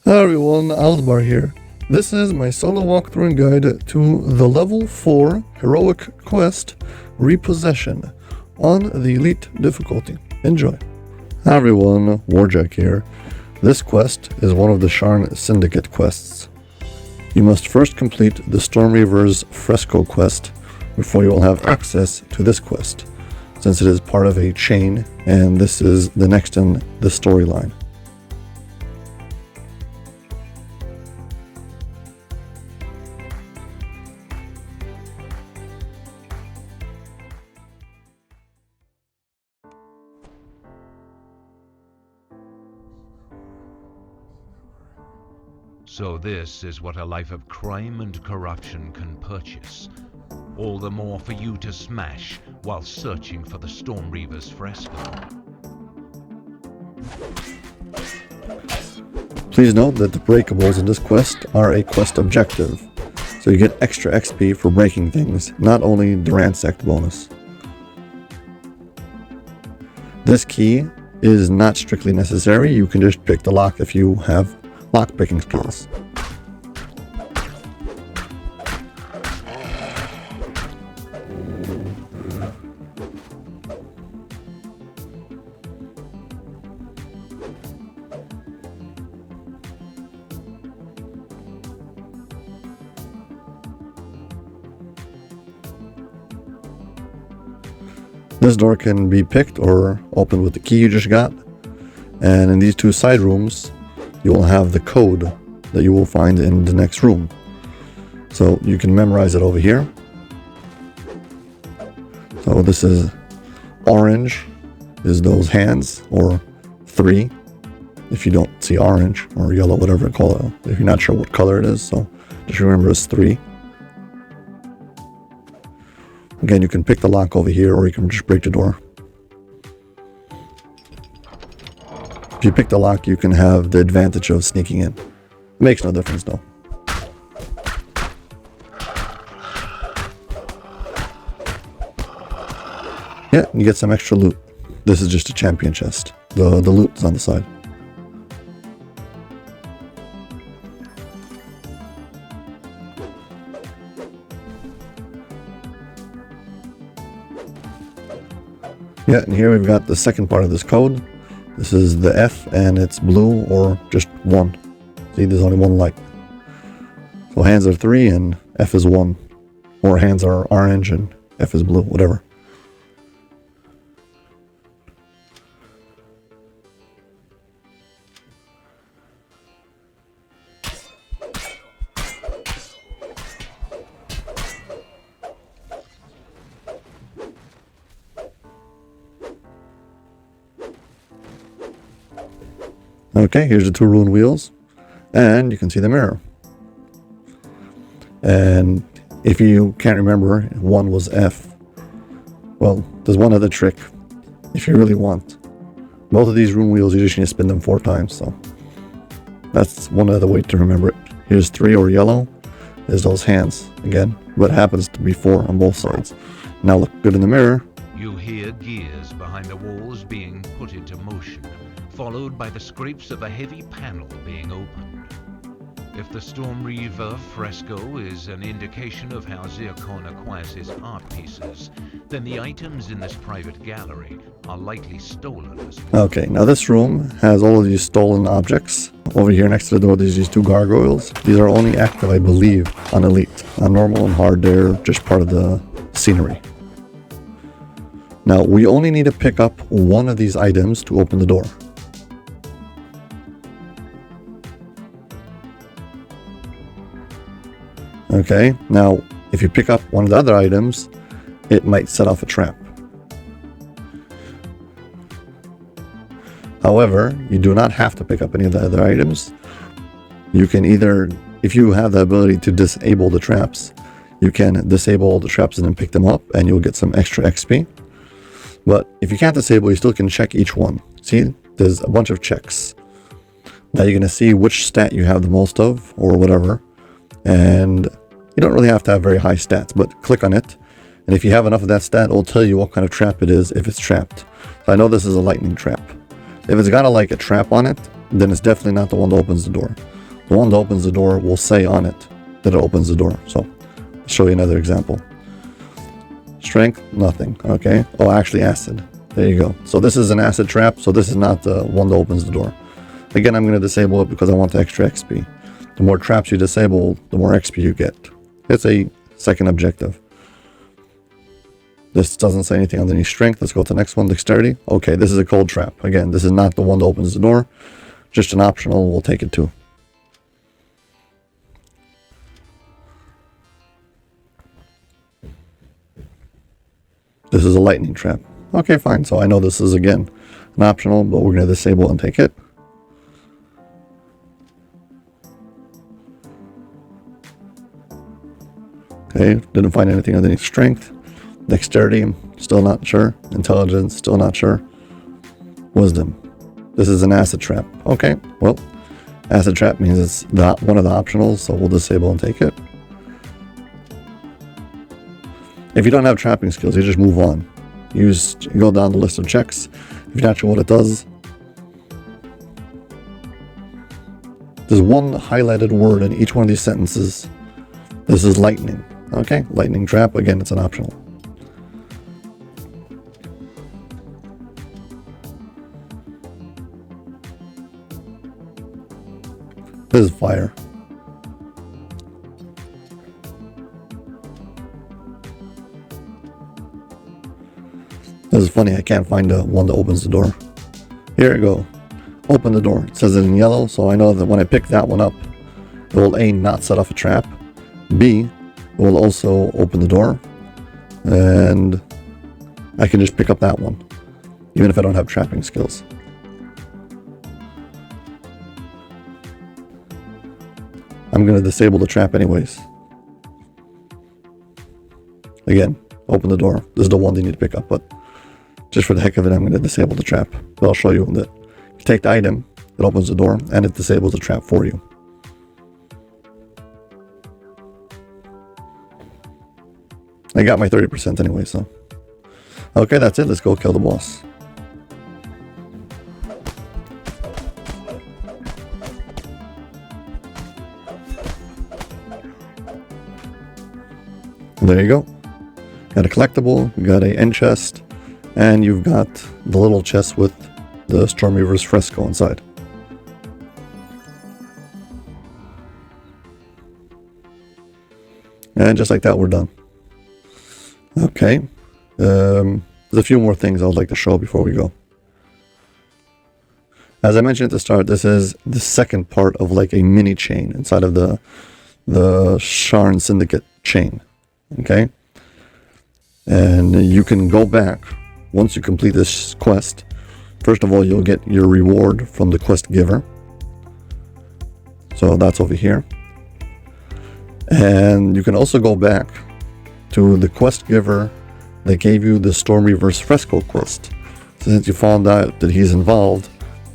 Hi everyone, Aldbar here. This is my solo walkthrough and guide to the level 4 heroic quest, Repossession, on the elite difficulty. Enjoy. Hi everyone, Warjack here. This quest is one of the Sharn Syndicate quests. You must first complete the Stormreaver's Fresco quest before you will have access to this quest, since it is part of a chain and this is the next in the storyline. So this is what a life of crime and corruption can purchase. All the more for you to smash while searching for the Stormreaver's Fresco. Please note that the breakables in this quest are a quest objective, so you get extra XP for breaking things, not only the ransacked bonus. This key is not strictly necessary, you can just pick the lock if you have lockpicking skills. This door can be picked or opened with the key you just got, and in these two side rooms you will have the code that you will find in the next room. So you can memorize it over here. So this is orange is those hands, or 3 if you don't see orange, or yellow, whatever you call it, if you're not sure what color it is. So just remember it's 3. Again, you can pick the lock over here or you can just break the door. If you pick the lock, you can have the advantage of sneaking in. It makes no difference though. Yeah, you get some extra loot. This is just a champion chest. The loot is on the side. Yeah, and here we've got the second part of this code. This is the F, and it's blue or just 1. See, there's only one light. So hands are 3 and F is 1. Or hands are orange and F is blue, whatever. Okay, here's the 2 rune wheels, and you can see the mirror. And if you can't remember, 1 was F. Well, there's one other trick, if you really want. Both of these rune wheels, you just need to spin them 4 times, so that's one other way to remember it. Here's 3, or yellow, is those hands, again, but it happens to be 4 on both sides. Now look good in the mirror. You hear gears behind the walls being put into motion, followed by the scrapes of a heavy panel being opened. If the Stormreaver Fresco is an indication of how Zircon acquires his art pieces, then the items in this private gallery are likely stolen as well. Okay, now this room has all of these stolen objects. Over here next to the door, there's these 2 gargoyles. These are only active, I believe, on Elite. On normal and hard, they're just part of the scenery. Now, we only need to pick up one of these items to open the door. Okay, now if you pick up one of the other items, it might set off a trap. However, you do not have to pick up any of the other items. You can either, if you have the ability to disable the traps, you can disable all the traps and then pick them up and you'll get some extra XP. But if you can't disable, you still can check each one. See, there's a bunch of checks. Now you're going to see which stat you have the most of, or whatever. And you don't really have to have very high stats, but click on it. And if you have enough of that stat, it'll tell you what kind of trap it is if it's trapped. So I know this is a lightning trap. If it's got like a trap on it, then it's definitely not the one that opens the door. the one that opens the door will say on it that it opens the door. So I'll show you another example. Strength, nothing. Okay. Oh, actually acid. There you go. So this is an acid trap. So this is not the one that opens the door. Again, I'm going to disable it because I want the extra XP. The more traps you disable, the more XP you get. It's a second objective. This doesn't say anything underneath strength. Let's go to the next one, dexterity. Okay, this is a cold trap. Again, this is not the one that opens the door. Just an optional. We'll take it too. This is a lightning trap. Okay, fine. So I know this is, again, an optional, but we're going to disable and take it. Okay, didn't find anything underneath strength. Dexterity, still not sure. Intelligence, still not sure. Wisdom. This is an acid trap. Okay, well, acid trap means it's not one of the optionals, so we'll disable and take it. If you don't have trapping skills, you just move on. You go down the list of checks. If you're not sure what it does, there's one highlighted word in each one of these sentences. This is lightning. Okay, lightning trap. Again, it's an optional. This is fire. This is funny, I can't find the one that opens the door. Here we go. Open the door. It says it in yellow, so I know that when I pick that one up, it will A, not set off a trap. B, it will also open the door. And I can just pick up that one, even if I don't have trapping skills. I'm going to disable the trap anyways. Again, open the door. This is the one you need to pick up, but just for the heck of it, I'm going to disable the trap. But I'll show you that if you take the item, it opens the door and it disables the trap for you. I got my 30% anyway, so. Okay, that's it. Let's go kill the boss. There you go. Got a collectible, you got a end chest, and you've got the little chest with the Stormweaver's fresco inside. And just like that, we're done. Okay. There's a few more things I would like to show before we go. As I mentioned at the start, this is the second part of like a mini chain inside of the Sharn Syndicate chain. Okay, and you can go back once you complete this quest. First of all, you'll get your reward from the quest giver, so that's over here. And you can also go back to the quest giver that gave you the Stormweaver's fresco quest, since you found out that he's involved,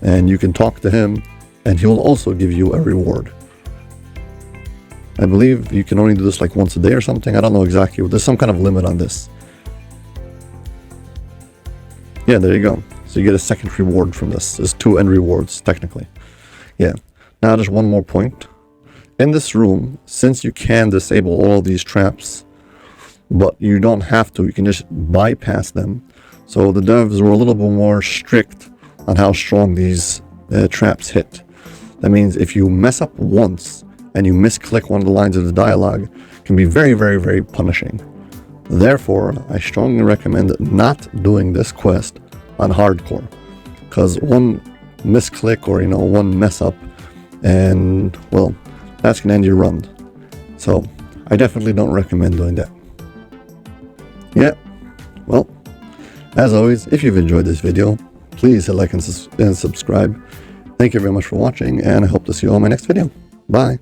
and you can talk to him and he will also give you a reward. I believe you can only do this like once a day or something. I don't know exactly. There's some kind of limit on this. Yeah, there you go. So you get a second reward from this. There's 2 end rewards, technically. Yeah. Now there's one more point. In this room, since you can disable all these traps, but you don't have to, you can just bypass them. So the devs were a little bit more strict on how strong these traps hit. That means if you mess up once, and you misclick one of the lines of the dialogue, can be very, very, very punishing. Therefore, I strongly recommend not doing this quest on hardcore, because one misclick or one mess up, and well, that's gonna end your run. So I definitely don't recommend doing that. Yeah, well, as always, if you've enjoyed this video, please hit like and subscribe. Thank you very much for watching, and I hope to see you on my next video. Bye.